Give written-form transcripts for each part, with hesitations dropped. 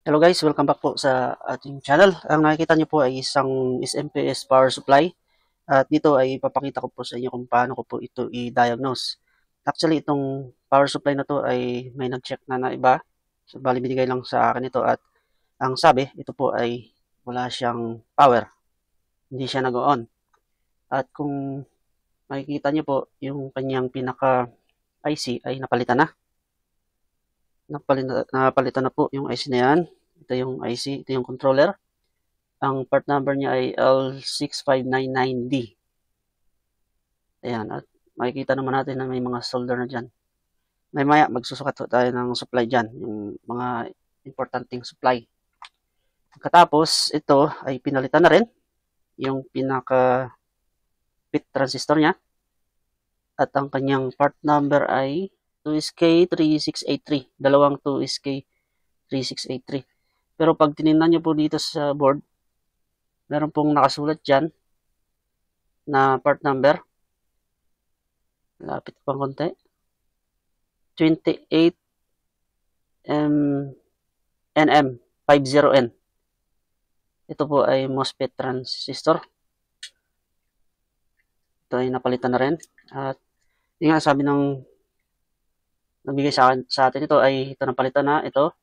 Hello guys, welcome back po sa ating channel. Ang nakikita niyo po ay isang SMPS power supply at dito ay papakita ko po sa inyo kung paano ko po ito i-diagnose. Actually, itong power supply na to ay may nag-check na iba. So, bali binigay lang sa akin ito at ang sabi, ito po ay wala siyang power. Hindi siya nag-on. At kung makikita niyo po, yung kanyang pinaka IC ay napalitan na. Napalitan na po yung IC na yan. Ito yung IC, ito yung controller. Ang part number niya ay L6599D. Ayan, at makikita naman natin na may mga solder na dyan. Maya magsusukat tayo ng supply dyan, yung mga importanteng supply. Pagkatapos, ito ay pinalitan na rin yung pinaka pit transistor niya. At ang kanyang part number ay 2SK3683. Dalawang 2SK3683. Pero pag tinignan nyo po dito sa board, meron pong nakasulat dyan na part number. Lapit pang konti. 28 NM50N. Ito po ay MOSFET transistor. Ito ay napalitan na rin. At yung nga sabi ng nabigay sa atin ito ay ito napalitan na ito.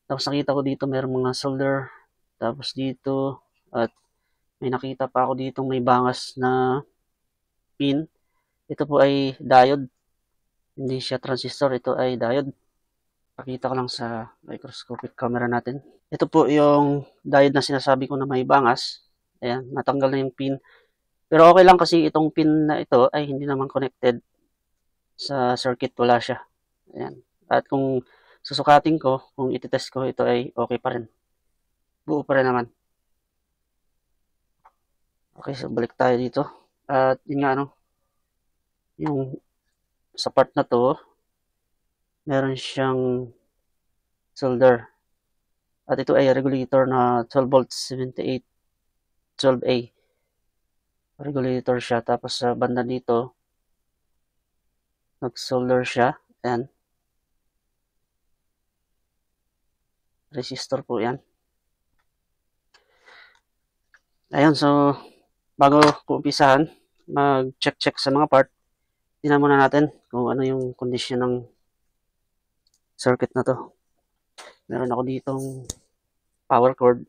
Tapos nakita ko dito mayroong mga solder. Tapos dito at may nakita pa ako dito may bangas na pin. Ito po ay diode. Hindi siya transistor. Ito ay diode. Pakita ko lang sa microscopic camera natin. Ito po yung diode na sinasabi ko na may bangas. Ayan, natanggal na yung pin. Pero okay lang kasi itong pin na ito ay hindi naman connected sa circuit. Wala siya. Ayan. At kung susukatin ko, kung ititest ko, ito ay okay pa rin. Buo pa rin naman. Okay, so balik tayo dito. At yun nga, yung sa part na to, meron siyang solder. At ito ay regulator na 12 volts 78 12A. Regulator siya. Tapos sa banda dito, nag-solder siya. Ayan. Resistor po yan. Ayun, so bago ko umpisahan, mag-check sa mga part, tingnan muna natin kung ano yung condition ng circuit na to. Meron ako ditong power cord.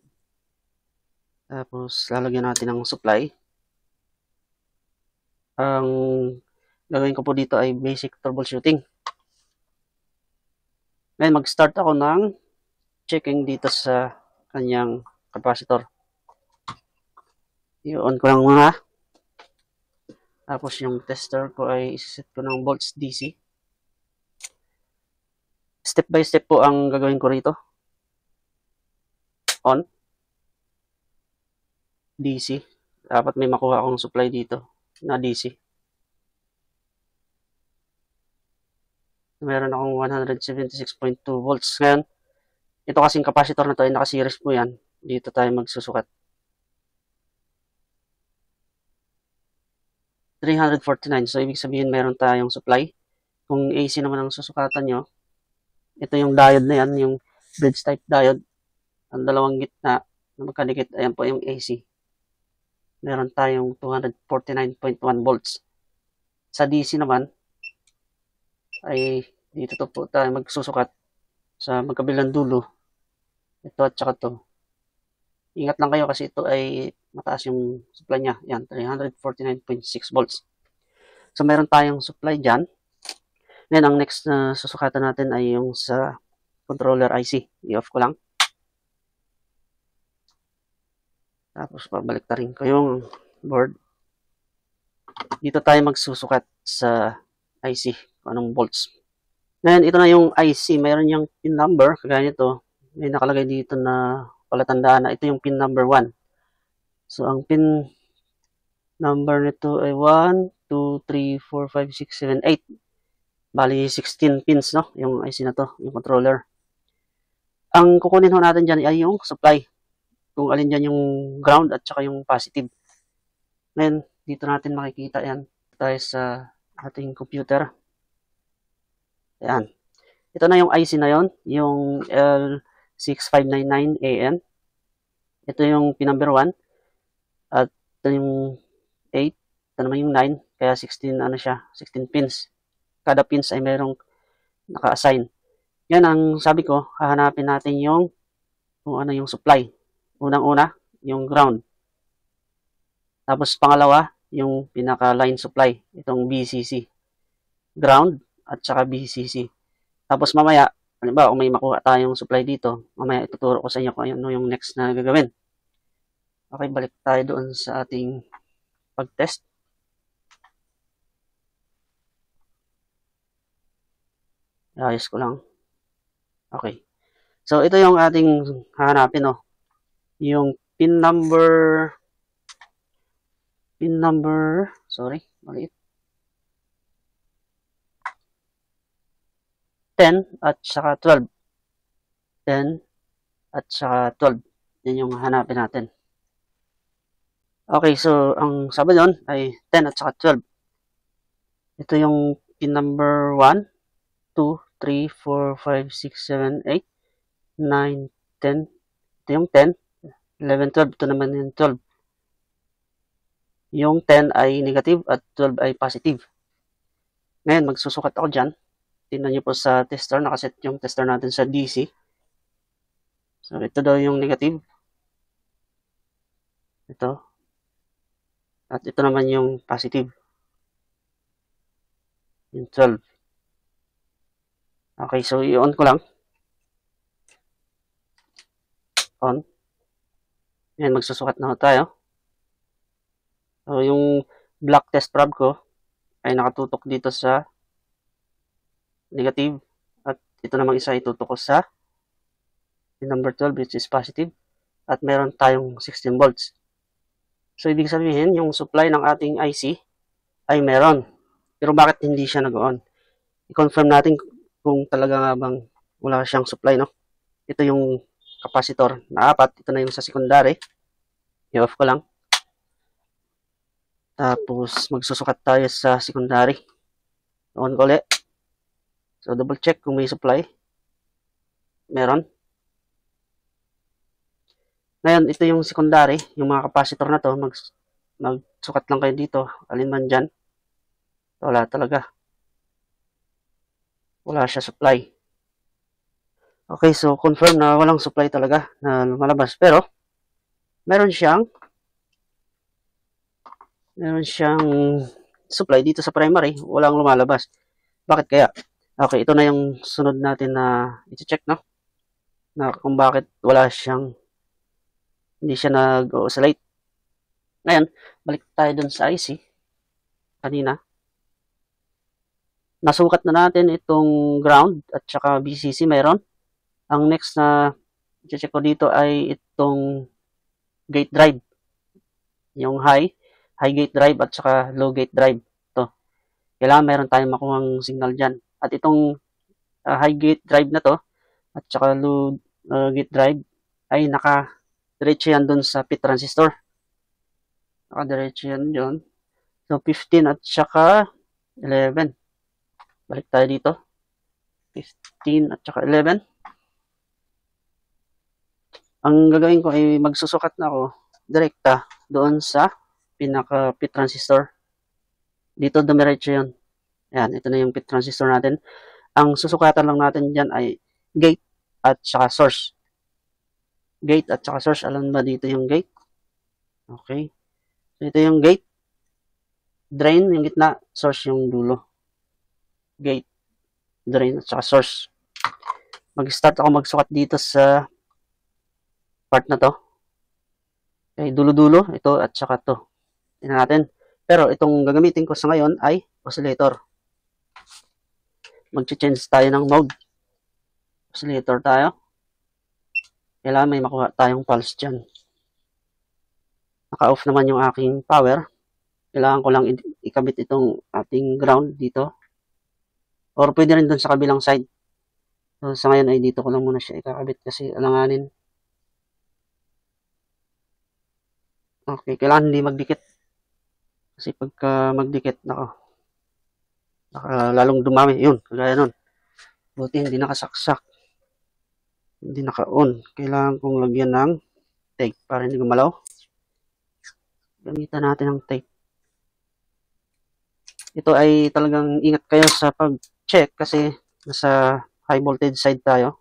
Tapos lalagyan natin ng supply. Ang gagawin ko po dito ay basic troubleshooting. Ngayon mag-start ako ng checking dito sa kanyang capacitor. I-on ko lang muna. Tapos yung tester ko ay iset ko ng volts DC. Step by step po ang gagawin ko rito. On. DC. Dapat may makuha akong supply dito na DC. Meron akong 176.2 volts. Ngayon, ito kasing capacitor na to ay naka-series po yan. Dito tayo magsusukat. 349. So, ibig sabihin meron tayong supply. Kung AC naman ang susukatan nyo, ito yung diode na yan, yung bridge type diode. Ang dalawang gitna na magkadikit, ayan po yung AC. Meron tayong 249.1 volts. Sa DC naman, ay dito to po tayo magsusukat sa magkabilang dulo. Ito at saka to. Ingat lang kayo kasi ito ay mataas yung supply niya. Yan, 349.6 volts. So, meron tayong supply dyan. Ngayon, ang next na susukatan natin ay yung sa controller IC. I-off ko lang. Tapos, pabalik na rin ko yung board. Dito tayo magsusukat sa IC kung anong volts. Ngayon, ito na yung IC. Mayroon yung pin number. Kagaya nito, may nakalagay dito na palatandaan na ito yung pin number 1. So, ang pin number nito ay 1, 2, 3, 4, 5, 6, 7, 8. Bali, 16 pins, no? Yung IC na to, yung controller. Ang kukunin ho natin dyan ay yung supply. Kung alin dyan yung ground at saka yung positive. Ngayon, dito natin makikita yan. Tayo sa ating computer. Ayan. Ito na yung IC na yon, yung 6599 AN. Ito yung pin number 1. At ito yung 8. Ito naman yung 9. Kaya 16, 16 pins. Kada pins ay merong naka-assign. Yan ang sabi ko, hahanapin natin yung kung ano yung supply. Unang-una, yung ground. Tapos pangalawa, yung pinaka-line supply, itong BCC. Ground at saka BCC. Tapos mamaya, halimbawa kung may makuha tayong supply dito, mamaya ituturo ko sa inyo kung ano yung next na gagawin. Okay, balik tayo doon sa ating pag-test. Ayos ko lang. Okay. So, ito yung ating hahanapin, no? Yung pin number, sorry, maliit. 10 at saka 12. 10 at saka 12. Yan yung hanapin natin. Okay, so ang sabi doon ay 10 at saka 12. Ito yung pin number 1, 2, 3, 4, 5, 6, 7, 8, 9, 10. Ito yung 10, 11, 12. Ito naman yung 12. Yung 10 ay negative at 12 ay positive. Ngayon, magsusukat ako dyan. Tingnan nyo po sa tester. Nakaset yung tester natin sa DC. So, ito daw yung negative. Ito. At ito naman yung positive. Yung 12. Okay, so i-on ko lang. On. Yan, magsusukat na tayo. So, yung black test probe ko ay nakatutok dito sa negative. At ito namang isa itutok ko sa number 12, which is positive. At meron tayong 16 volts. So, ibig sabihin, yung supply ng ating IC ay meron. Pero bakit hindi siya nag-on? I-confirm natin kung talaga nga bang wala siyang supply, no? Ito yung capacitor na 4. Ito na yung sa secondary. I-off ko lang. Tapos, magsusukat tayo sa secondary. On ko ulit. So, double check kung may supply. Meron. Ngayon, ito yung secondary. Yung mga capacitor na to, magsukat lang kayo dito. Alin man dyan. Wala talaga. Wala siya supply. Okay, so confirm na walang supply talaga na lumalabas. Pero, meron siyang supply dito sa primary. Walang lumalabas. Bakit kaya? Okay, ito na yung sunod natin na i-check, no? Na kung bakit hindi siya nag-oscillate. Ngayon, balik tayo dun sa IC. Kanina. Nasukat na natin itong ground at saka BCC meron. Ang next na i-check ko dito ay itong gate drive. Yung high gate drive at saka low gate drive. Ito. Kailangan meron tayong makuhang signal dyan. At itong high gate drive na to at saka low gate drive ay naka-diretso yan dun sa pit transistor. Naka-diretso yan dyan. So, 15 at saka 11. Balik tayo dito. 15 at saka 11. Ang gagawin ko ay magsusukat na ako direkta doon sa pinaka-pit transistor. Dito dumiretso yun. Ayan, ito na yung pit transistor natin. Ang susukatan lang natin dyan ay gate at saka source. Gate at saka source. Alam ba dito yung gate? Okay. So, ito yung gate. Drain yung gitna. Source yung dulo. Gate, drain at saka source. Mag-start ako magsukat dito sa part na to. Okay, dulo-dulo. Ito at saka to. Tingnan natin. Pero itong gagamitin ko sa ngayon ay oscillator. Mag-change tayo ng mode. Oscillator tayo. Kailangan may makuha tayong pulse dyan. Naka-off naman yung aking power. Kailangan ko lang ikabit itong ating ground dito. Or pwede rin dun sa kabilang side. So, sa ngayon ay dito ko lang muna siya ikakabit kasi alanganin. Okay, kailangan hindi magdikit. Kasi pagka magdikit, lalong dumami. Yun, kagaya nun. Buti hindi nakasaksak. hindi naka-on. Kailangan kong lagyan ng tape para hindi gumalaw. Gamitan natin ng tape. Ito ay talagang ingat kayo sa pag-check kasi nasa high voltage side tayo.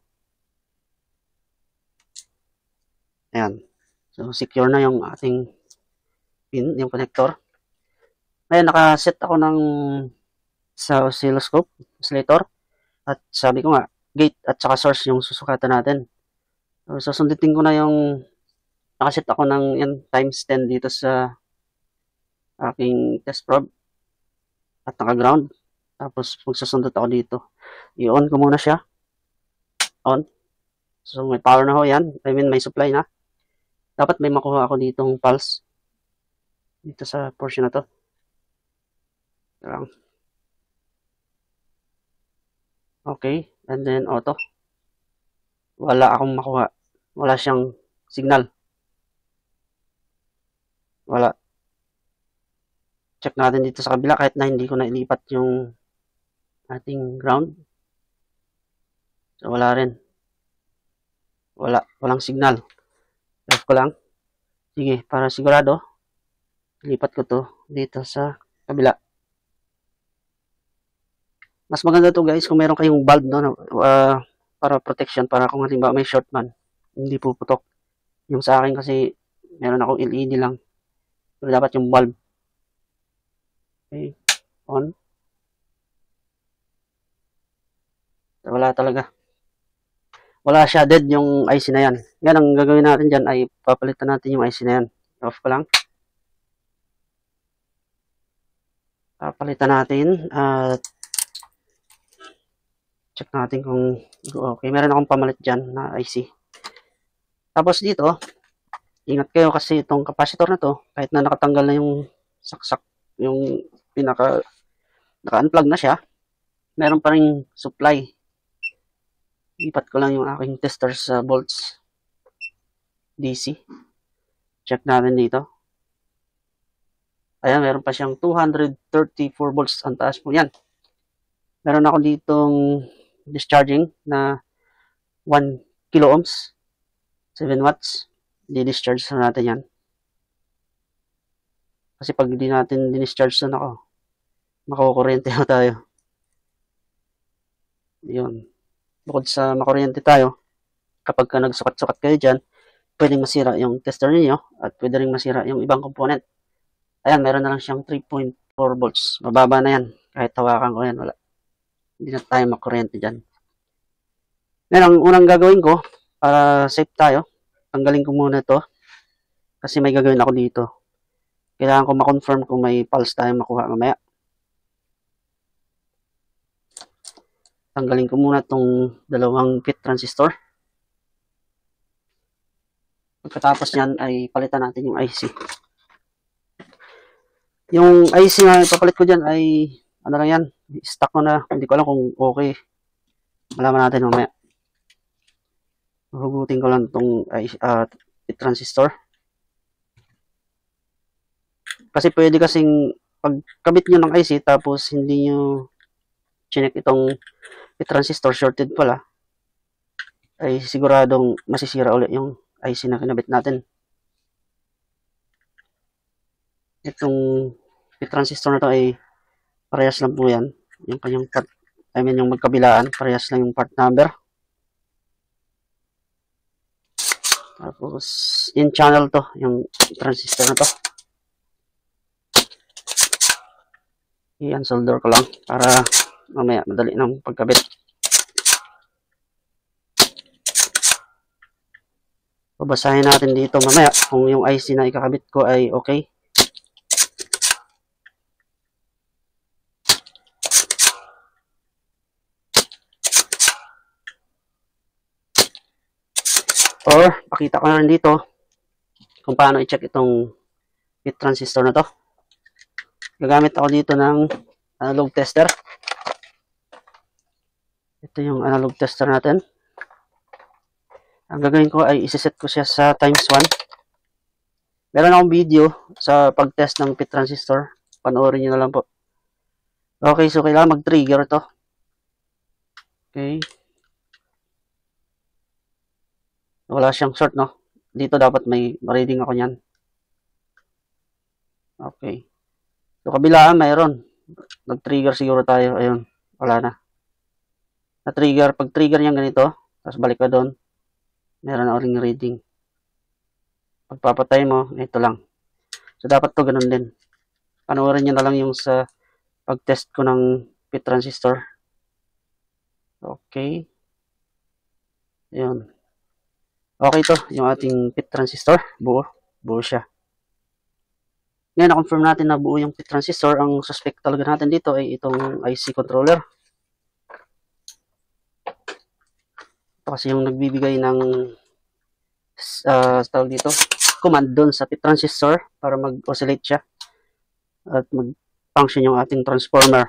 Ayan. So, secure na yung ating pin, yung connector. Ngayon, nakaset ako ng sa oscilloscope, oscillator. At sabi ko nga, gate at saka source yung susukatan natin. So, susundutin ko na yung nakaset ako ng yan, times 10 dito sa aking test probe at naka-ground. Tapos, magsusundot ako dito. I-on ko muna siya. On. So, may power na ho yan. I mean, may supply na. Dapat may makuha ako ditong pulse. Dito sa portion na to. Okay. And then, auto. Wala akong makuha. Wala siyang signal. Wala. Check natin dito sa kabila kahit na hindi ko na ilipat yung ating ground. So, wala rin. Walang signal. Off ko lang. Sige, para sigurado, ilipat ko to dito sa kabila. Mas maganda to guys kung meron kayong bulb no, para protection, para kung halimbawa may short man, hindi puputok. Yung sa akin kasi meron akong LED lang. Pero dapat yung bulb. Okay, on. So, wala talaga. Wala siya, dead yung IC na yan. Yan, ang gagawin natin dyan ay papalitan natin yung IC na yan. Off ko lang. Papalitan natin at check natin kung okay. Meron akong pamalit dyan na IC. Tapos dito, ingat kayo kasi itong capacitor na to, kahit na nakatanggal na yung saksak, yung naka-unplug na siya, meron pa rin supply. Lipat ko lang yung aking tester sa volts DC. Check natin dito. Ayan, meron pa siyang 234 volts. Ang taas po yan. Meron ako ditong discharging na 1 kilo ohms, 7 watts. Di-discharge na natin yan. Kasi pag hindi natin di-discharge na ako, makukuryente na tayo. Yun. Bukod sa makuryente tayo, kapag ka nagsukat-sukat kayo dyan, pwedeng masira yung tester niyo at pwede rin masira yung ibang component. Ayan, meron na lang siyang 3.4 volts. Mababa na yan. Kahit hawakan ko yan, wala. Hindi na tayo makuryente dyan. Ngayon, ang unang gagawin ko, para safe tayo, tanggalin ko muna ito. Kasi may gagawin ako dito. Kailangan ko ma-confirm kung may pulse tayo makuha mamaya. Tanggalin ko muna itong dalawang pit transistor. Pagkatapos nyan ay palitan natin yung IC. Yung IC na ipapalit ko dyan ay ano lang yan, stock ko na. Hindi ko alam kung okay. Malaman natin mamaya. Hugutin ko lang itong pit transistor. Kasi pwede kasing pagkabit nyo ng IC tapos hindi nyo chinek itong pit transistor, shorted pala, ay siguradong masisira ulit yung IC na kinabit natin. Itong pit transistor na to ay parehas lang po yan. Yung kanyang part, I mean yung magkabilaan, parehas lang yung part number. Tapos, in channel to, yung transistor na to. I-unsolder ko lang para mamaya madali ng pagkabit. Babasahin natin dito mamaya kung yung IC na ikakabit ko ay okay. Or, pakita ko na rin dito kung paano i-check itong pit transistor na to. Gagamit ako dito ng analog tester. Ito yung analog tester natin. Ang gagawin ko ay isiset ko siya sa times 1. Meron akong video sa pag-test ng pit transistor. Panoorin nyo na lang po. Okay, so kailangan mag-trigger to. Okay. Wala siyang short, no? Dito dapat may reading ako niyan. Okay. So, kabilaan, mayroon. Nag-trigger siguro tayo. Ayun. Wala na. Na-trigger. Pag trigger niyan ganito, tapos balik ka doon, meron na uling reading. Pagpapatay mo, ito lang. So, dapat to ganun din. Panoorin nyo na lang yung sa pag-test ko ng pit transistor. Okay. Ayun. Okay to, yung ating pit transistor. Buo. Buo siya. Ngayon, na-confirm natin na buo yung pit transistor. Ang suspect talaga natin dito ay itong IC controller. Ito kasi yung nagbibigay ng tawag dito, command doon sa pit transistor para mag-oscillate siya at mag-function yung ating transformer.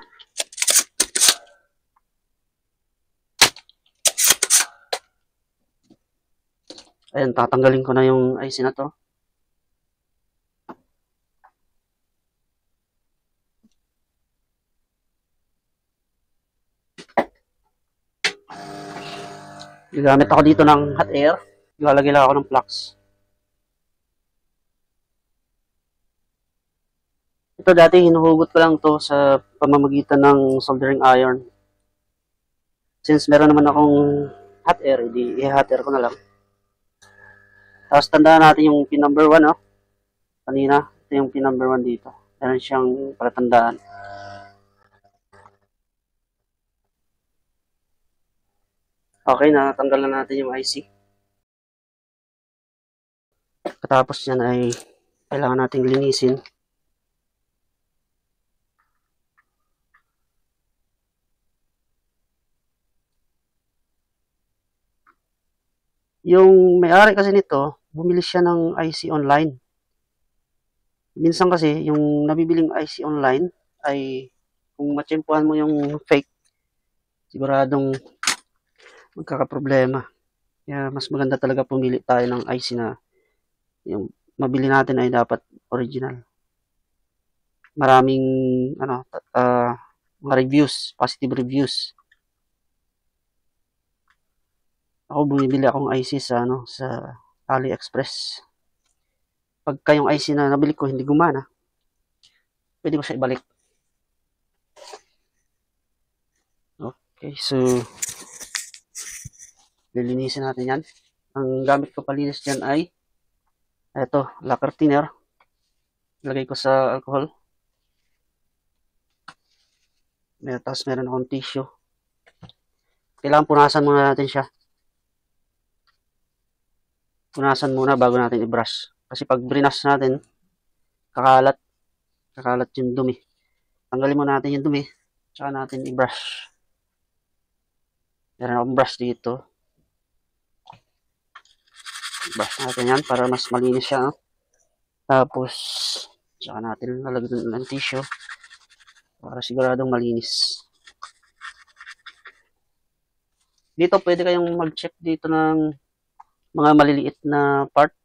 Ayan, tatanggalin ko na yung IC na to. Gagamit ako dito ng hot air. Ilalagay lang ako ng flux. Ito dati hinuhugot ko lang to sa pamamagitan ng soldering iron. Since meron naman akong hot air, hindi i-hot air ko na lang. Tapos tandaan natin yung pin number 1, oh. Kanina, ito yung pin number 1 dito. Meron siyang palatandaan. Okay, natanggal na natin yung IC. Katapos yan ay kailangan nating linisin. Yung may-ari kasi nito, bumili siya ng IC online. Minsan kasi, yung nabibiling IC online ay kung matsyempuhan mo yung fake, siguradong magkakaproblema. Kaya mas maganda talaga pumili tayo ng IC na yung mabili natin ay dapat original. Maraming mga reviews, positive reviews. Ako bumibili akong IC sa AliExpress. Pagka yung IC na nabili ko hindi gumana, pwede ko siya ibalik. Okay, so lilinisin natin yan. Ang gamit ko palinis dyan ay ito, lacquer thinner. Lagay ko sa alcohol. Tapos meron akong tissue. Kailangan punasan muna natin siya. Punasan muna bago natin i-brush. Kasi pag brinas natin, kakalat yung dumi. Tanggalin muna natin yung dumi, tsaka natin i-brush. Meron akong brush dito. Brush natin yan para mas malinis siya. No? Tapos, tsaka natin lalagyan ng tissue para siguradong malinis. Dito pwede kayong mag-check dito ng mga maliliit na part.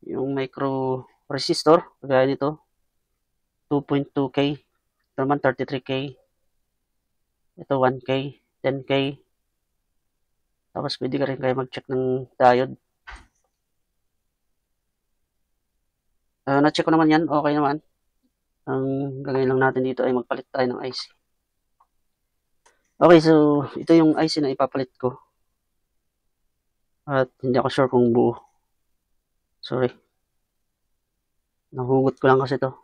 Yung micro resistor, kagaya nito. 2.2K. Ito naman 33K. Ito 1K, 10K. Tapos pwede ka rin kayo mag-check ng diode. Na-check ko naman yan, okay naman. Ang gagawin lang natin dito ay magpalit tayo ng IC. Okay, so ito yung IC na ipapalit ko. At hindi ako sure kung buo. Sorry. Nahugot ko lang kasi ito.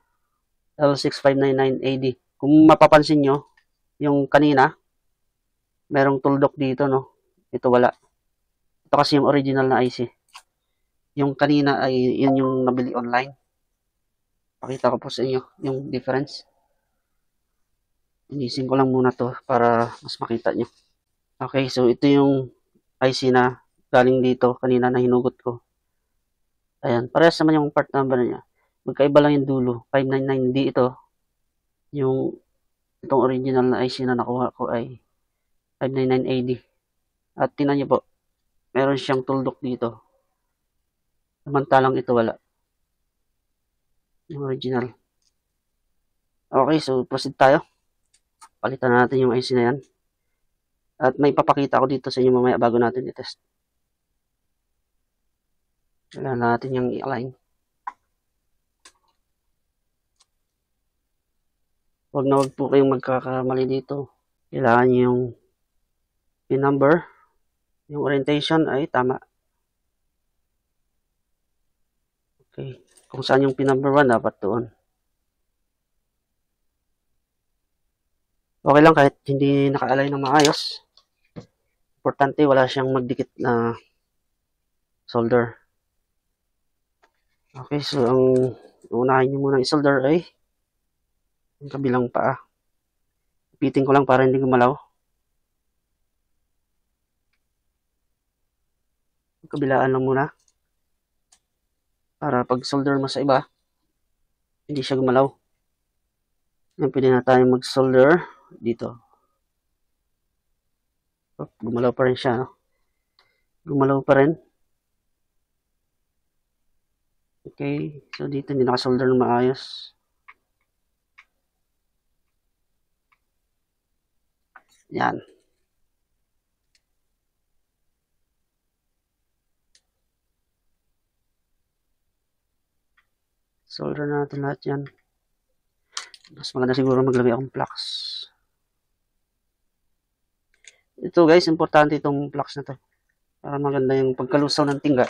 L6599AD. Kung mapapansin nyo, yung kanina, merong tuldok dito, no? Ito wala. Ito kasi yung original na IC. Yung kanina ay yun yung nabili online. Pakita ko po sa inyo yung difference. Inisin ko lang muna to para mas makita nyo. Okay, so ito yung IC na galing dito kanina na hinugot ko. Ayan, parehas naman yung part number niya. Magkaiba lang yung dulo. 599D ito. Itong original na IC na nakuha ko ay 599AD. At tingnan nyo po, meron siyang tuldok dito. Samantalang ito wala. Yung original. Okay, so proceed tayo. Palitan natin yung IC na yan. At may papakita ko dito sa inyo mamaya bago natin i-test. Kailangan natin yung i-align. Huwag na huwag po kayong magkakamali dito. Kailangan yung pin number, yung orientation ay tama. Okay. Kung saan yung pin number 1, dapat doon. Okay lang kahit hindi naka-align ng maayos. Importante wala siyang magdikit na solder. Okay, so ang unahin nyo muna i-solder ay yung kabilang paa. Ipitin ko lang para hindi gumalaw. Kabilaan lang muna. Para pag solder mo sa iba, hindi siya gumalaw. Yan, pwede na tayo mag-solder dito. Gumalaw pa rin siya, no? Gumalaw pa rin. Okay, so dito hindi nakasolder ng maayos. Yan. Solder natin lahat yan. Mas maganda siguro maglagay akong flux. Ito guys, importante itong flux na to. Para maganda yung pagkalusaw ng tingga.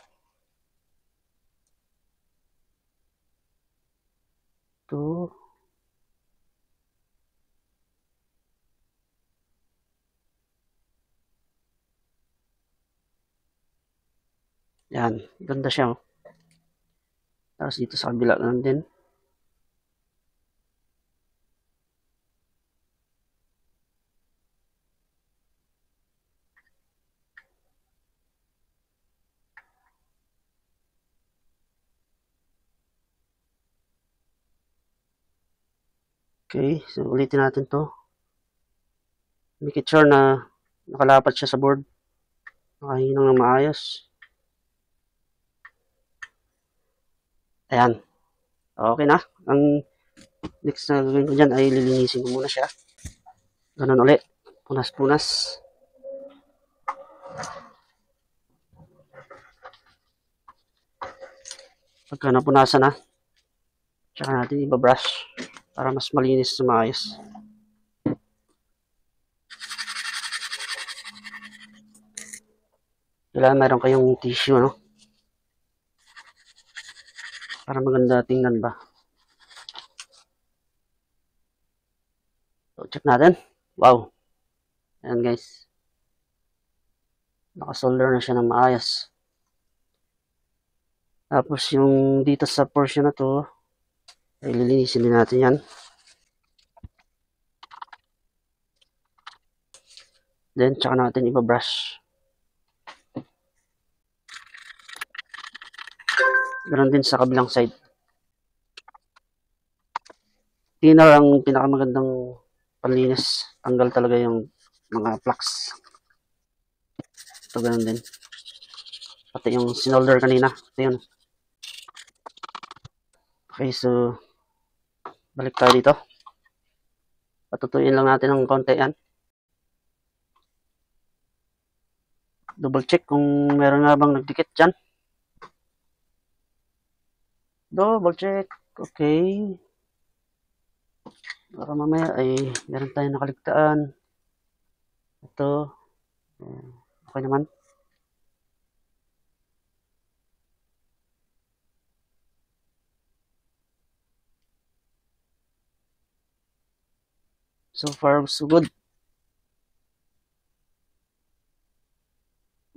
Ito. Yan, ganda siya. Oh. Tapos dito sa kabila lang din. Okay, so ulitin natin to. Make it sure na nakalapat siya sa board. Nakahinang na maayos. Ayan. Okay na. Ang next na gagawin ko dyan ay lilinisin ko muna siya. Ganun ulit. Punas-punas. Pagka napunasan na, tsaka natin ibabrush para mas malinis na maayos. Kailangan mayroon kayong tissue, no? Para maganda tingnan ba. So, check natin. Wow. Ayan guys. Nakasolder na siya ng maayos. Tapos yung dito sa portion na to, ay lilinisin din natin yan. Then, tsaka natin ibabrush. Ganon din sa kabilang side. Thinner ang pinakamagandang panlinis. Tanggal talaga yung mga flux. Ito ganon din. Pati yung sinolder kanina. Ito yun. Okay, so balik tayo dito. Patutuyin lang natin ng konti yan. Double check kung meron nga bang nagdikit dyan. Double check. Okay. Para mamaya ay meron tayong nakaligtaan. Ito. Okay naman. So far, so good.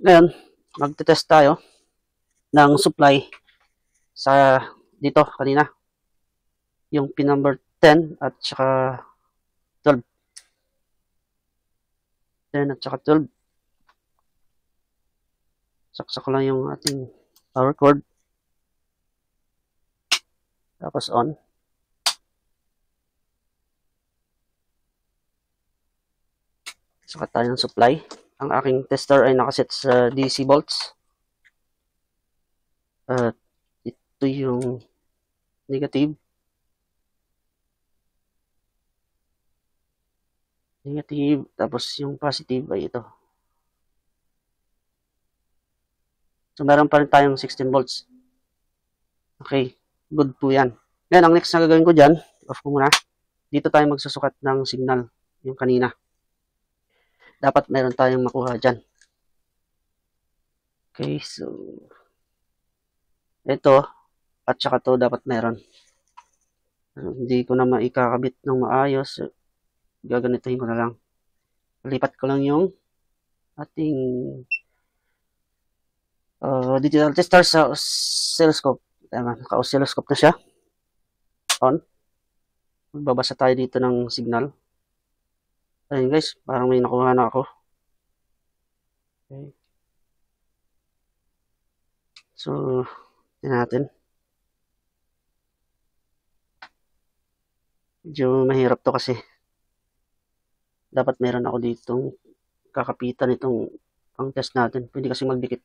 Ngayon, magte-test tayo ng supply sa dito kanina. Yung pin number 10 at saka 12. 10 at saka 12. Saksak ko lang yung ating power cord. Tapos on. Saka tayo ng supply. Ang aking tester ay nakaset sa DC volts. At ito yung negative. Negative. Tapos yung positive ay ito. So meron pa rin tayong 16 volts. Okay, good po yan. Ngayon, ang next na gagawin ko dyan, off ko muna, dito tayo magsusukat ng signal, yung kanina. Dapat meron tayong makuha dyan. Okay, so, ito, at saka to dapat meron. Hindi ko na maikakabit ng maayos. Gaganituhin ko na lang. Lipat ko lang yung ating digital tester sa oscilloscope. Naka-oscilloscope na siya. On. Magbabasa tayo dito ng signal. Ayun guys, parang may nakuha na ako. Okay. So, tingnan natin. Medyo mahirap to kasi dapat meron ako ditong kakapitan itong pang test natin. Pwede kasi magdikit.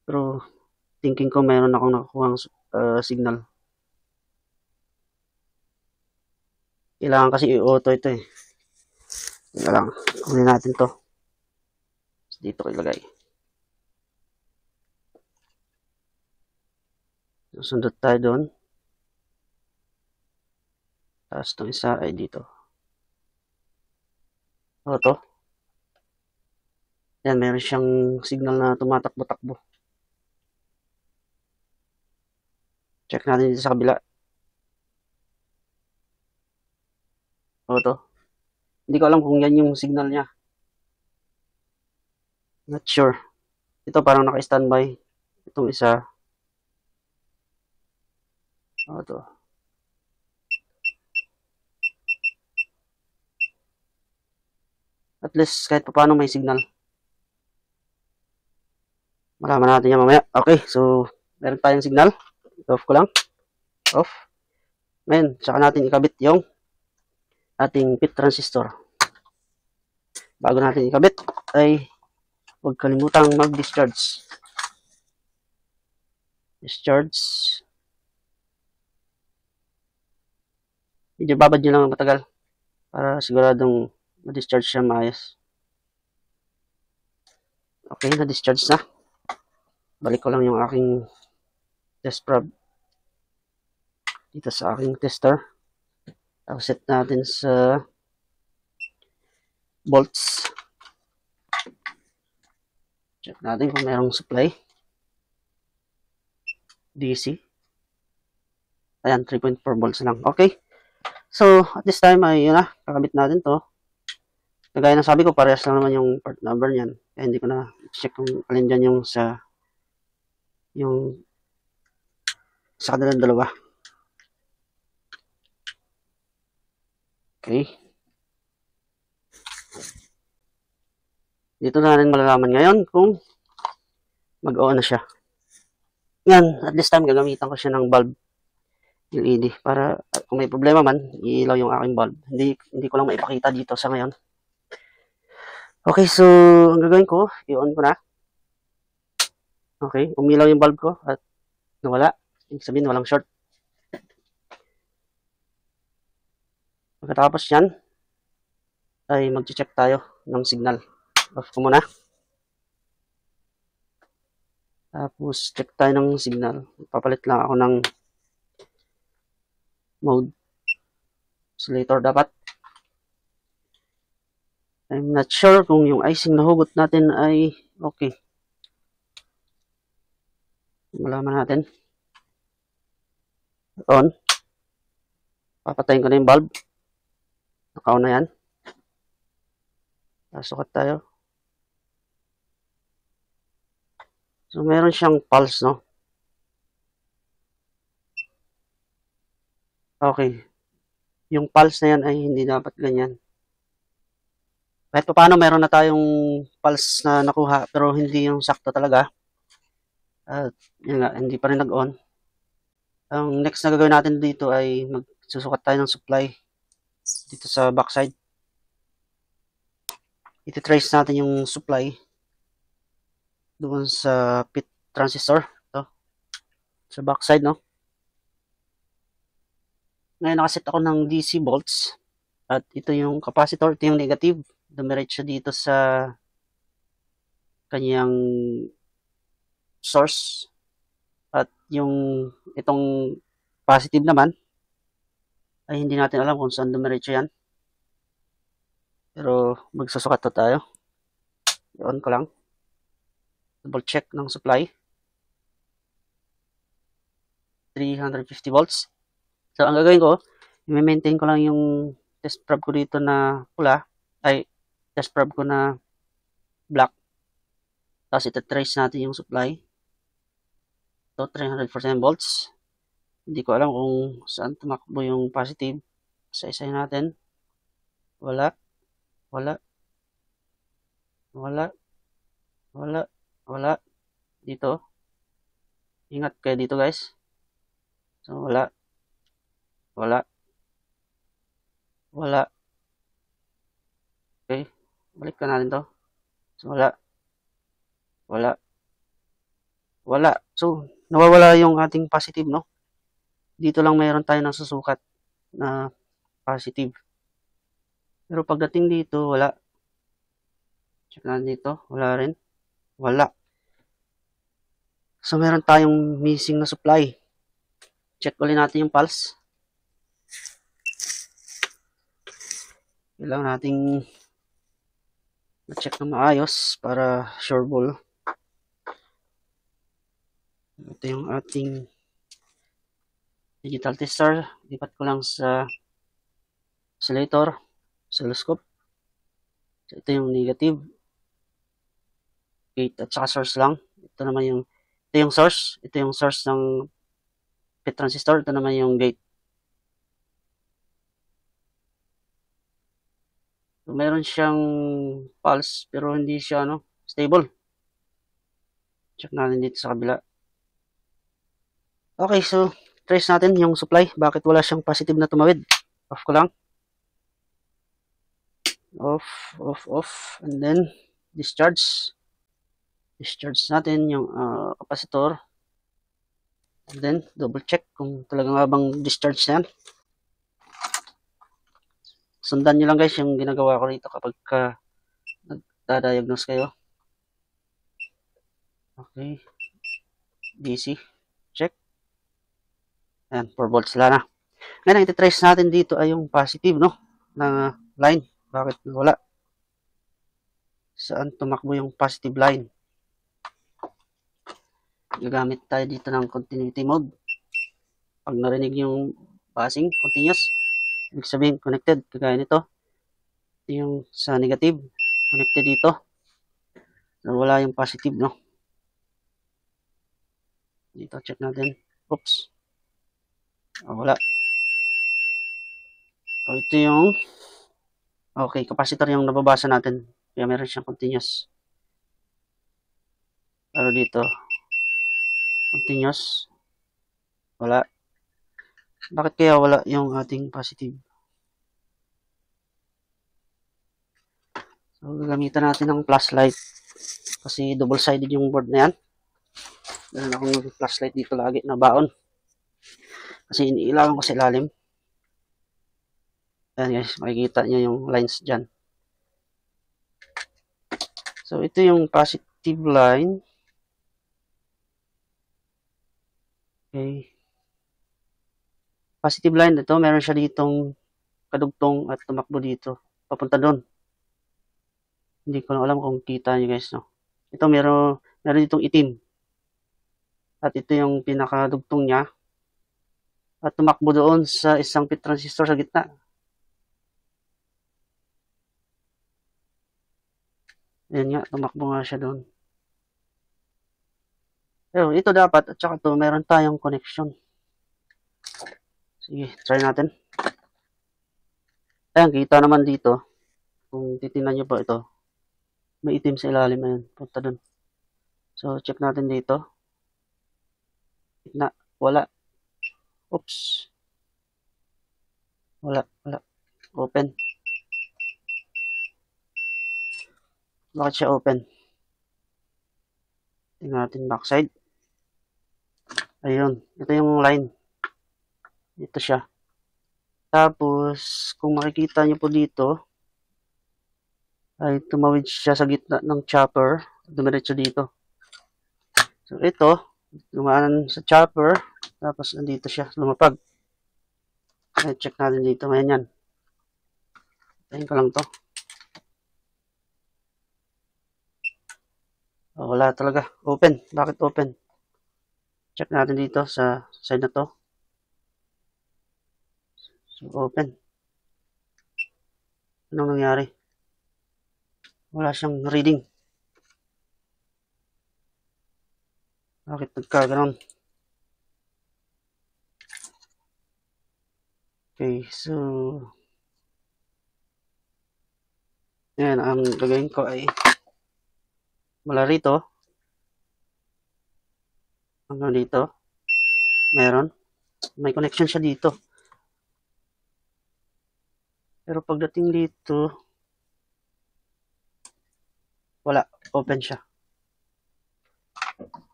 Pero thinking ko meron akong nakukuhang signal. Kailangan kasi i-auto ito eh. Tingnan lang. Kunin natin to. Dito ko ilagay. Susundot tayo doon. Tapos itong isa ay dito. Auto. Yan, meron siyang signal na tumatakbo-takbo. Check natin dito sa kabila. Auto. Hindi ko alam kung yan yung signal niya. Not sure. Ito parang naka-standby. Itong isa. Auto. At least kahit paano may signal. Malaman natin yan mamaya. Okay, so meron tayong signal. Off ko lang. Off. Ngayon, saka natin ikabit yung ating pit transistor. Bago natin ikabit, ay huwag kalimutang mag-discharge. Discharge. Medyo babad nyo lang matagal para siguradong ma-discharge siya maayos. Okay, na-discharge na. Balik ko lang yung aking test probe dito sa aking tester. Tapos set natin sa volts. Check natin kung mayroong supply. DC. Ayan, 3.4 volts lang. Okay. So, at this time ay yun na. Kakabit natin to. Kagaya na sabi ko, parehas lang naman yung part number niyan. Kaya hindi ko na check kung alin dyan yung sa kanilang dalawa. Okay. Dito na rin malalaman ngayon kung mag-on na siya. Yan, at this time gagamitan ko siya ng bulb LED para kung may problema man, ilaw yung aking bulb. Hindi ko lang maipakita dito sa ngayon. Okay, so ang gagawin ko, i-on ko na. Okay, umilaw yung bulb ko at nawala. Ibig sabihin, walang short. Pagkatapos yan, ay mag-check tayo ng signal. Off ko muna. Tapos, check tayo ng signal. Papalit lang ako ng mode. Oscillator dapat. I'm not sure kung yung icing na hugot natin ay okay. Malaman natin. On. Papatayin ko na yung bulb. Naka-on na yan. Sukat tayo. So, meron siyang pulse, no? Okay. Yung pulse na yan ay hindi dapat ganyan. Kahit pa paano, meron na tayong pulse na nakuha, pero hindi yung sakto talaga. At yun nga, hindi pa rin nag-on. Ang next na gagawin natin dito ay magsusukat tayo ng supply dito sa backside. Iti-trace natin yung supply doon sa pit transistor. Ito. Sa backside, no? Ngayon, nakaset ako ng DC volts. At ito yung capacitor. Ito yung negative. Dumiretso dito sa kanyang source. At yung itong positive naman, ay hindi natin alam kung saan dumiretso yan. Pero magsusukat to tayo. I-on ko lang. Double check ng supply. 350 volts. So, ang gagawin ko, i-maintain ko lang yung test probe ko dito na pula. Ay, test probe ko na black. Tapos itatrace natin yung supply. So, 347 volts. Hindi ko alam kung saan tumakbo yung positive. Isa-isahin natin. Wala. Wala. Wala. Wala. Wala. Dito. Ingat kayo dito, guys. So, wala. Wala. Wala. Okay. Balikan natin to. So, wala. Wala. Wala. So, nawawala yung ating positive, no? Dito lang mayroon tayo nasusukat na positive. Pero pagdating dito, wala. Check natin dito. Wala rin. Wala. So, meron tayong missing na supply. Check ulit natin yung pulse. Kailangan nating na-check na maayos para sure ball. Ito yung ating digital tester. Lipat ko lang sa oscillator, oscilloscope. So, ito yung negative. Gate at saka source lang. Ito yung source. Ito yung source ng FET transistor. Ito naman yung gate. So, meron siyang pulse pero hindi siya stable. Check natin dito sa kabila. Okay, so trace natin yung supply. Bakit wala siyang positive na tumawid? Off ko lang. Off. And then, discharge. Discharge natin yung capacitor. And then, double check kung talagang nga bang discharge na yan. Sundan nyo lang guys yung ginagawa ko rito kapag nagda-diagnose kayo. Okay. DC. Check. Ayan, 4 volts lang na. Ngayon, ang ititrace natin dito ay yung positive, na line. Bakit wala? Saan tumakbo yung positive line? Gagamit tayo dito ng continuity mode. Pag narinig yung passing, continuous, ibig sabihin connected, kagaya nito. Ito yung sa negative, connected dito. So, wala yung positive, Dito, check natin. Oops. Wala. So, ito yung okay, capacitor yung nababasa natin. Kaya meron siyang continuous. Pero dito, continuous. Wala. Bakit kaya wala yung ating positive? So, gagamitan natin ng flashlight. Kasi double-sided yung board na yan. Meron akong flashlight dito lagi na baon. Kasi iniilawan ko sa ilalim. Ayan guys, makikita nyo yung lines dyan. So, ito yung positive line. Okay. Positive line, ito, meron siya ditong kadugtong at tumakbo dito. Papunta doon. Hindi ko na alam kung kita nyo guys, Ito, meron ditong itim. At ito yung pinakadugtong niya. At tumakbo doon sa isang FET transistor sa gitna. Ayan nga, tumakbo nga siya doon. Pero ito dapat, at saka ito, meron tayong connection. Sige, try natin. Ayan, kita naman dito. Kung titingnan nyo po ito, may itim sa ilalim. Ayan, punta doon. So, check natin dito. Gitna, wala. Oops. Wala. Open. Bakit siya open? Tingnan natin backside. Ayun. Ito yung line. Ito siya. Tapos, kung makikita nyo po dito, ay tumawid siya sa gitna ng chopper. Dumiretso dito. So, ito, Lumaan sa chopper. Tapos nandito siya, lumapag. Ay, check natin dito. Ayan yan. Tayin ko lang to. Oh, wala talaga. Open. Bakit open? Check natin dito sa side na to. So, open. Anong nangyari? Wala siyang reading. Bakit nagkaganon? Okay, so yan, ang gagawin ko ay mula rito hanggang dito meron, may connection siya dito, pero pagdating dito wala, open siya.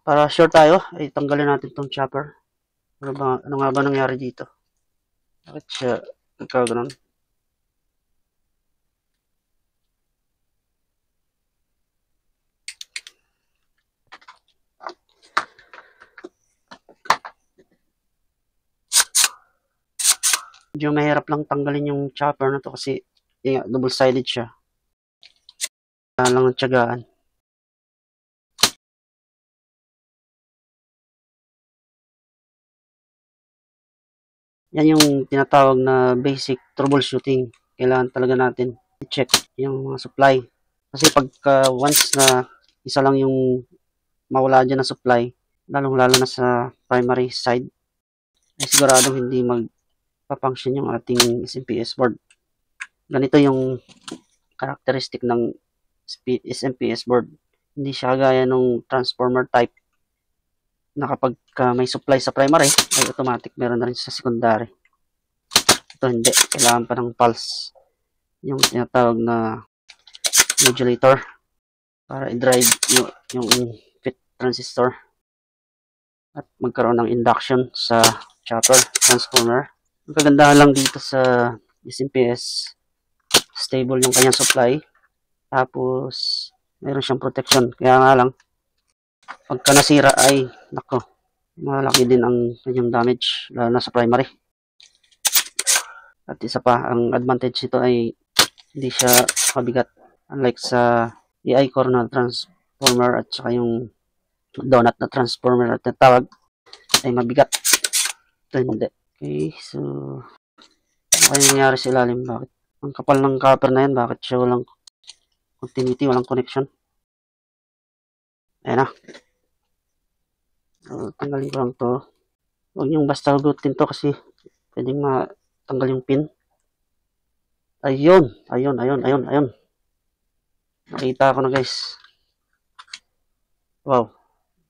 Para sure tayo ay tanggalin natin tong chopper. Ano nga ba nangyari dito? Bakit siya nagkaganon? Medyo mahirap lang tanggalin yung chopper na to kasi double-sided siya. Kaya lang ang tiyagaan. Yan yung tinatawag na basic troubleshooting. Kailangan talaga natin i-check yung mga supply. Kasi pagka once na isa lang yung mawala dyan na supply, lalong-lalo na sa primary side, ay siguradong hindi magpa-function yung ating SMPS board. Ganito yung characteristic ng SMPS board. Hindi siya gaya ng transformer type na kapag may supply sa primary ay automatic meron na rin sa secondary. Ito hindi, kailangan pa ng pulse, yung tinatawag na modulator para i-drive yung fit transistor at magkaroon ng induction sa chopper transformer. Ang kagandahan lang dito sa SMPS, stable yung kanyang supply, tapos meron siyang protection. Kaya nga lang pagka nasira ay nako, malaki din ang kanyang damage, lalo na sa primary. At isa pa, ang advantage nito ay hindi siya mabigat, unlike sa EI core na transformer at saka yung donut na transformer at natawag ay mabigat. Ito hindi. Okay, so ano kaya nangyari sa ilalim? Bakit ang kapal ng copper na yan? Bakit siya walang continuity, walang connection? Ayan na. So, tanggalin ko lang to. Huwag niyong basta hugutin to kasi pwedeng matanggal yung pin. Ayun. Nakita ko na guys. Wow.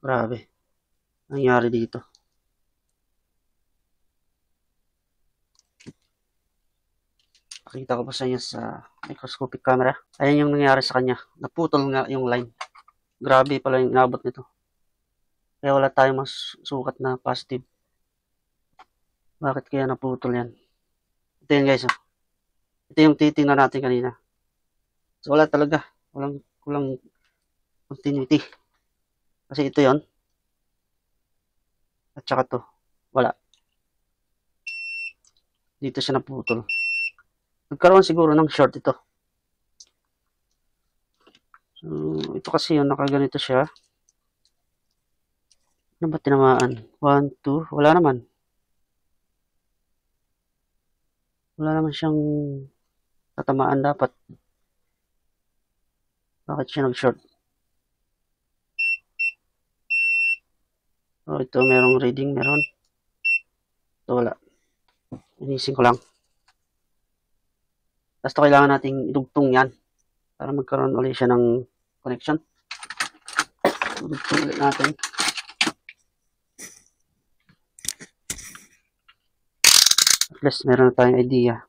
Grabe. Nangyari dito. Nakita ko pa sa inyo sa microscopic camera. Ayan yung nangyari sa kanya. Naputol nga yung line. Grabe pala yung inabot nito. Kaya wala tayong masukat na positive. Bakit kaya naputol yan? Ito yan guys. Oh. Ito yung titingnan natin kanina. So wala talaga. Walang continuity. Kasi ito yon. At saka to. Wala. Dito siya naputol. Nagkaroon siguro ng short ito. So ito kasi yun. Nakaganito siya. Ano ba tinamaan? 1, 2. Wala naman. Wala naman siyang tatamaan dapat. Bakit siya nag-short? Oh, ito merong reading, meron. Ito wala. Inisin ko lang. Basta kailangan nating idugtong yan para magkaroon ulit siya ng connection. Idugtong ulit natin. At least meron na tayong idea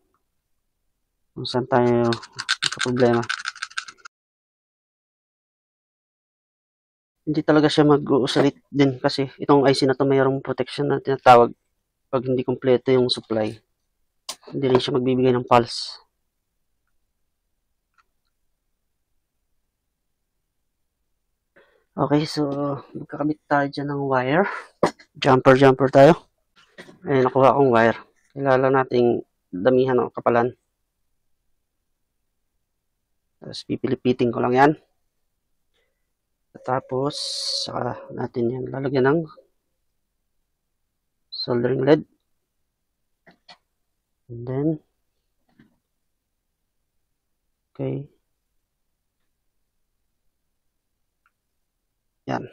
kung saan tayo magka-problema. Hindi talaga siya mag-oscillate din kasi itong IC na to mayroong protection na tinatawag. Pag hindi kompleto yung supply, hindi rin siya magbibigay ng pulse. Okay, so magkakabit tayo dyan ng wire. Jumper tayo. Ayun, nakuha akong wire. Kailangan nating damihan ng kapalan. Tapos pipilipitin ko lang yan. Tapos, saka natin yan lalagyan ng soldering lead. And then, okay. Yan.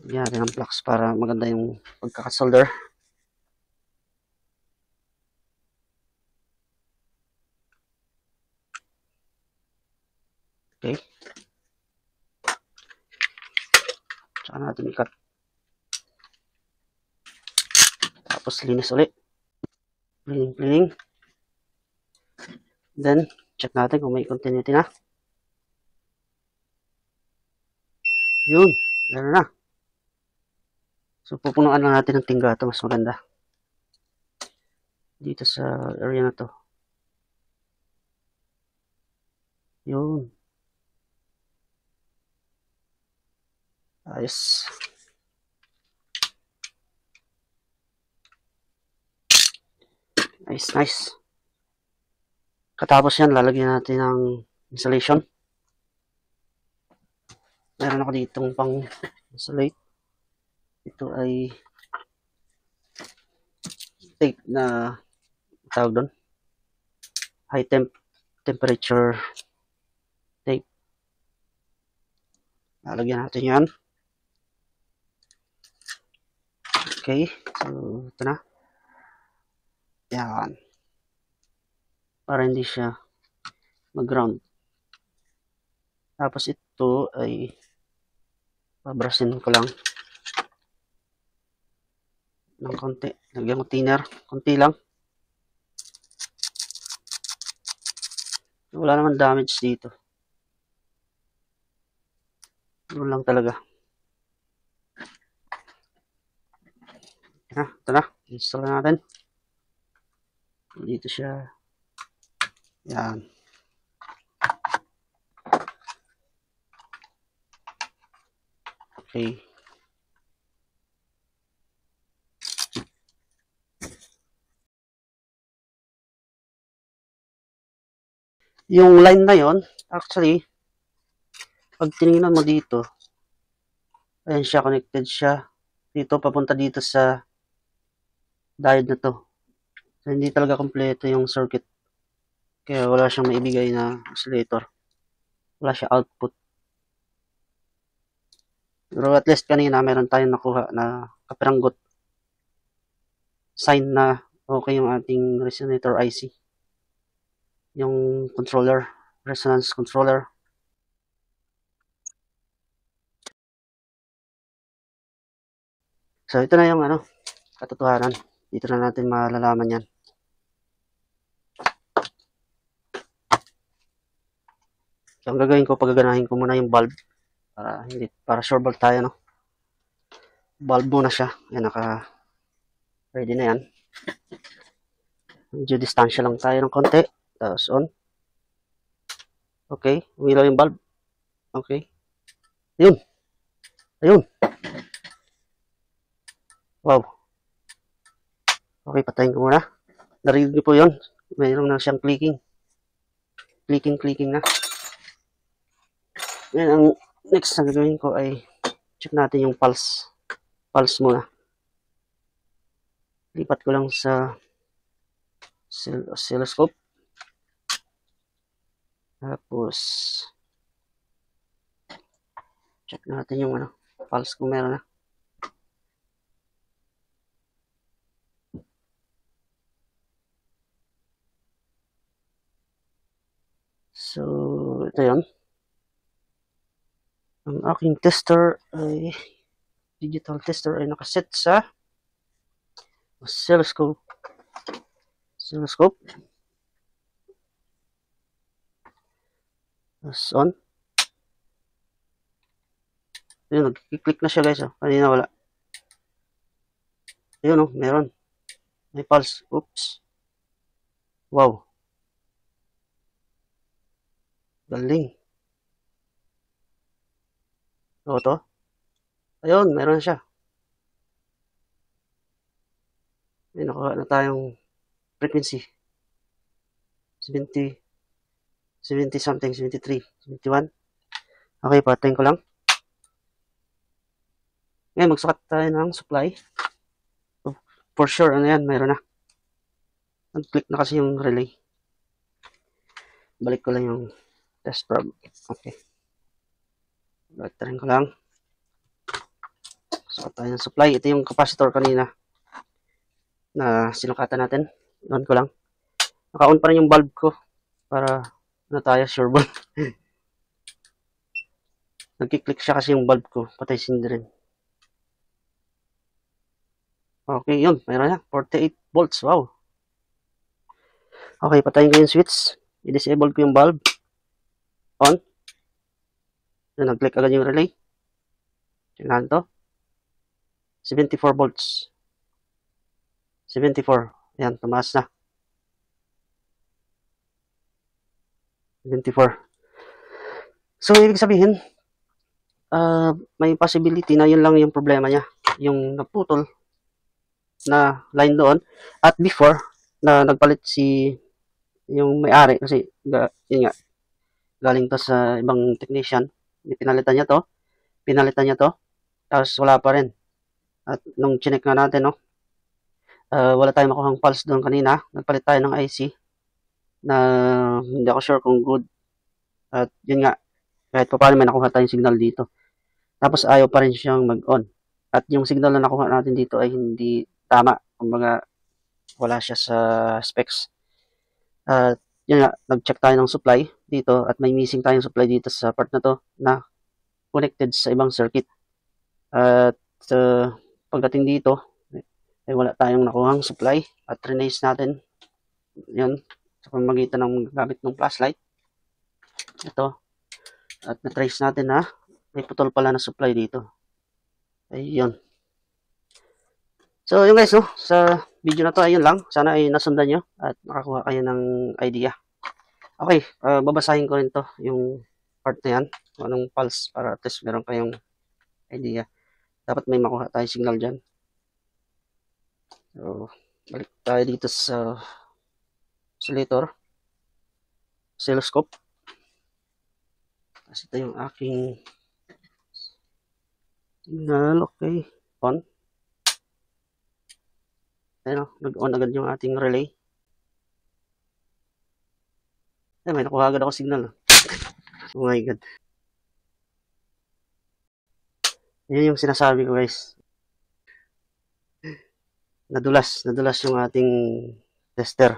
Yan natin ang flux para maganda yung pagkakasolder. Okay. Saka natin i-cut. Tapos linis ulit. Cleaning. Then, check natin kung may continuity na. Yun. Gano'n na. So, pupunuan lang natin ng tingga ito. Mas maganda. Dito sa area na to. Yun. Ayos. Nice. Katapos yan, lalagyan natin ng insulation. Meron ako ditong pang insulate. Ito ay tape na tawag doon. High temperature tape. Lalagyan natin yan. Okay. So, ito na. Yan. Para hindi siya mag-ground. Tapos ito ay pabrasin ko lang ng konti. Lagyan ko thinner. Konti lang. Wala naman damage dito. Yun lang talaga. Ito na. Install na natin. Dito siya. Yan. Okay. Yung line na yon, actually, pag tinignan mo dito, ayan siya, connected siya. Dito, papunta dito sa diode na to. So, hindi talaga kompleto yung circuit. Kaya wala siyang maibigay na oscillator. Wala siya output. Pero at least kanina meron tayong nakuha na kapiranggot. Sign na okay yung ating resonator IC. Yung controller, resonance controller. So ito na yung katotohanan. Dito na natin malalaman yan. So, ang gagawin ko, pagaganahin ko muna yung bulb para sure bulb tayo, no? Bulb muna siya. Ayan, ready na yan. Medyo distansya lang tayo ng konti. Tapos on. Okay, umilaw yung bulb. Okay. Ayun. Wow. Okay, patayin ko muna. Narinig niyo po yun. Mayroon na siyang clicking. Clicking na. Ngayon, ang next na gagawin ko ay check natin yung pulse. Pulse muna. Lipat ko lang sa oscilloscope. Tapos, check natin yung pulse kung meron na. So, ito yun. Ang aking tester ay digital tester ay nakaset sa oscilloscope. Tapos on. Ayun, nag-click na siya guys. Kanina wala. Ayun meron. May pulse. Oops. Wow. Galing. Auto. Ayun, meron na siya. May nakuha na tayong frequency. 70, 70 something, 73, 71. Okay, patayin ko lang. Ngayon, magsukat tayo ng supply. For sure, ano yan, mayroon na. Nag-click na kasi yung relay. Balik ko lang yung test probe. Okay. Balik rin ko lang. Sukat tayo ng supply. Ito yung capacitor kanina na sinukatan natin. On ko lang. Naka-on pa rin yung bulb ko para ano tayo, sure bulb. Nagkiklik siya kasi yung bulb ko. Patay sindi rin. Okay, yun. Mayroon na. 48 volts. Wow. Okay, patayin ko yung switch. I-disable ko yung bulb. On. Yun, nag-click agad yung relay. Tingnan to. 74 volts. 74. Ayan, tumaas na. 74. So, ibig sabihin, may possibility na yun lang yung problema niya. Yung naputol na line doon. At before, na nagpalit yung may-ari kasi yun nga, galing to sa ibang technician. Pinalitan niya to. Tapos wala pa rin. At nung chinek nga natin, no, wala tayong makuhang pulse doon kanina. Nagpalit tayo ng IC na hindi ako sure kung good. At yun nga, kahit pa paano may nakuha tayong signal dito. Tapos ayaw pa rin siyang mag-on. At yung signal na nakuha natin dito ay hindi tama. Kumbaga, wala siya sa specs. At yun nga, nag-check tayo ng supply dito at may missing tayong supply dito sa part na to na connected sa ibang circuit. At pagdating dito, ay wala tayong nakuhang supply at renace natin yun sa pamamagitan ng gamit ng flashlight. Ito. At na-trace natin na may putol pala na supply dito. Ayun. So, yun guys, no? Sa video na to, ayun lang. Sana ay nasundan nyo at nakakuha kayo ng idea. Okay, babasahin ko rin to, yung part na yan. Anong pulse para at least meron kayong idea. Dapat may makuha tayong signal dyan. So, balik tayo dito sa oscillator. Oscilloscope. Kasi ito yung aking signal. Okay. On. Ayun, nag-on agad yung ating relay. Ay, may nakuha agad ako signal. Oh my God. Yan yung sinasabi ko guys. Nadulas yung ating tester.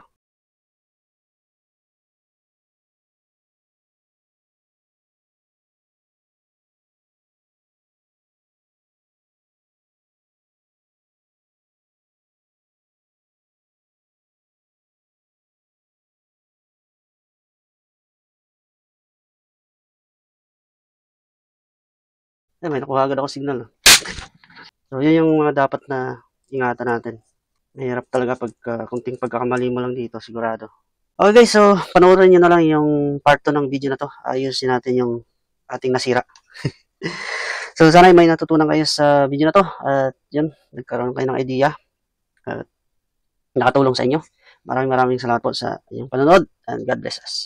Ay, may nakuha agad ako signal. So, yun yung mga dapat na ingatan natin. Mahirap talaga pag kunting pagkakamali mo lang dito, sigurado. Okay guys, so panoorin nyo na lang yung part 2 ng video na to. Ayusin natin yung ating nasira. So, sana may natutunan kayo sa video na to. At yun, nagkaroon kayo ng idea. At nakatulong sa inyo. Maraming salamat po sa inyong panonood. And God bless us.